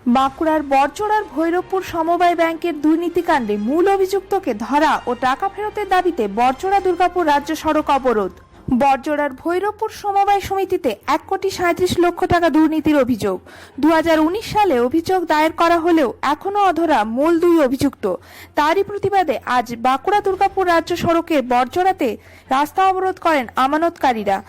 বাঁকুড়ার বড়জোড়ার ভৈরবপুর সমবায় ব্যাংকের দুর্নীতিকাণ্ডে মূল অভিযুক্তকে ধরা ও টাকা ফেরতের দাবিতে বড়জোড়া দুর্গাপুর রাজ্য সড়ক অবরোধ। বড়জোড়ার ভৈরবপুর সমবায় সমিতিতে 1,37,00,000 টাকা দুর্নীতির অভিযোগ। 2019 সালে অভিযোগ দায়ের করা হলেও এখনও অধরা মূল দুই অভিযুক্ত। তারই প্রতিবাদে আজ বাঁকুড়া দুর্গাপুর রাজ্য সড়কের বড়জোড়াতে রাস্তা অবরোধ করেন আমানতকারীরা,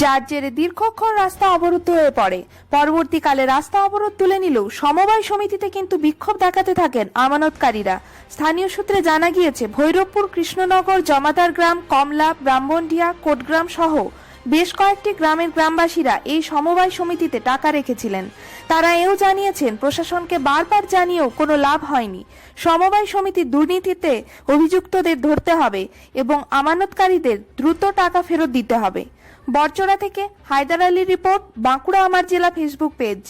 যার জেরে দীর্ঘক্ষণ রাস্তা অবরুদ্ধ হয়ে পড়ে। পরবর্তীকালে রাস্তা অবরোধ তুলে নিলেও সমবায় সমিতিতে কিন্তু বিক্ষোভ দেখাতে থাকেন আমানতকারীরা। স্থানীয় সূত্রে জানা গিয়েছে, ভৈরবপুর, কৃষ্ণনগর, জমাদার গ্রাম, কমলা, ব্রাহ্মণডিয়া, কোটগ্রাম সহ বেশ কয়েকটি গ্রামের গ্রামবাসীরা এই সমবায় সমিতিতে টাকা রেখেছিলেন। তারা এও জানিয়েছেন, প্রশাসনকে বারবার জানিয়েও কোনো লাভ হয়নি। সমবায় সমিতির দুর্নীতিতে অভিযুক্তদের ধরতে হবে এবং আমানতকারীদের দ্রুত টাকা ফেরত দিতে হবে। বড়জোড়া থেকে হায়দার আলীর রিপোর্ট, বাঁকুড়া আমার জেলা ফেসবুক পেজ।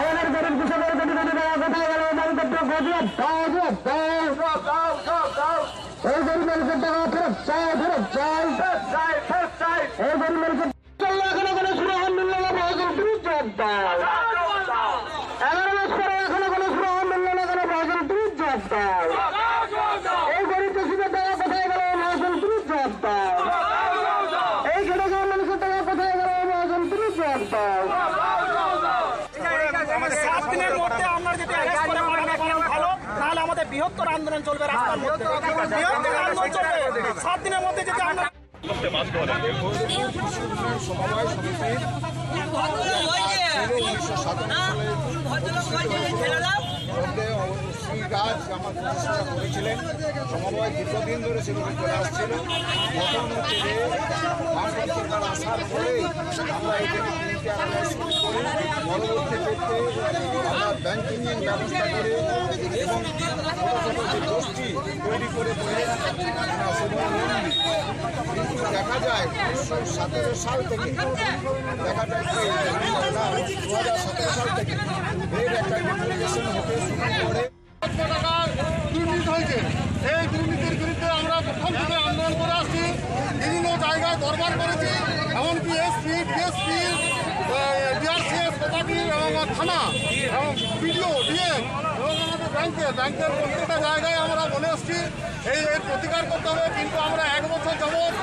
আমাদের গরিব কৃষকের কোথায় গেল? এই গরিব মানুষের টাকা ফেরত চাই, ফেরত চাই। এই গরিব মানুষের এখনো কোনো সুরাহা মিলল না, প্রয়োজন তুমি জবাব দাও। 11 মাস পরে এখনো কোনো সুরাহা মিলল না, কেন? প্রয়োজন তুমি জবাব দাও। এই গরিব কৃষকের টাকা কোথায় গেল? প্রয়োজন তুমি জবাব দাও। এই খেটে খাওয়া মানুষের টাকা কোথায় গেল? প্রয়োজন তুমি জবাব দাও। আমাদের বৃহত্তর আন্দোলন চলবে, রাস্তার মধ্যে বৃহত্তর আন্দোলন চলবে। 7 দিনের মধ্যে যদি আমরা সমবায় সমিতির 1997 গাছ আমার প্রতিষ্ঠা করেছিলেন। সমবায় দীর্ঘদিন ধরে সেগুলো চলে আসছিল। প্রথম হচ্ছে যে বামফ্রন্ট সরকার আসার পরেই আমরা এখানে ক্লিনিকে আনা শুরু করি। পরবর্তী ক্ষেত্রে আমরা ব্যাংকিং ব্যবস্থা করে এবং ছোটো ছোটো যে গোষ্ঠী তৈরি করে সেগুলো লোন দিই। কিন্তু দেখা যায় 1917 সাল থেকে দেখা যায় যে 2017 সাল থেকে এর একটা ডিপ্লিকেশন হতে শুরু করে। দুর্নীতি হয়েছে, এই দুর্নীতির বিরুদ্ধে আমরা প্রথম থেকে আন্দোলন করে আসছি। বিভিন্ন জায়গায় দরবার করেছি, এমনকি এসপি, ডিএসপি, ডিআরসিএস, কোপাটি এবং থানা এবং বিডিও, ডিএম এবং আমাদের ব্যাংকের প্রত্যেকটা জায়গায় আমরা বলে এসছি এর প্রতিকার করতে হবে। কিন্তু আমরা 1 বছর যাবৎ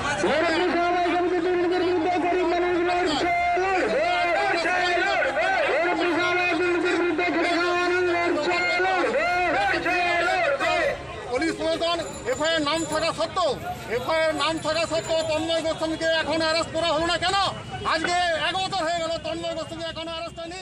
পুলিশ প্রশাসন এফআইআর নাম থাকা সত্ত্বেও তন্ময় গোস্বামীকে এখন অ্যারেস্ট করা হলো না কেন? আজকে 1 বছর হয়ে গেল, তন্ময় গোস্বামী এখনো অ্যারেস্ট হয়নি।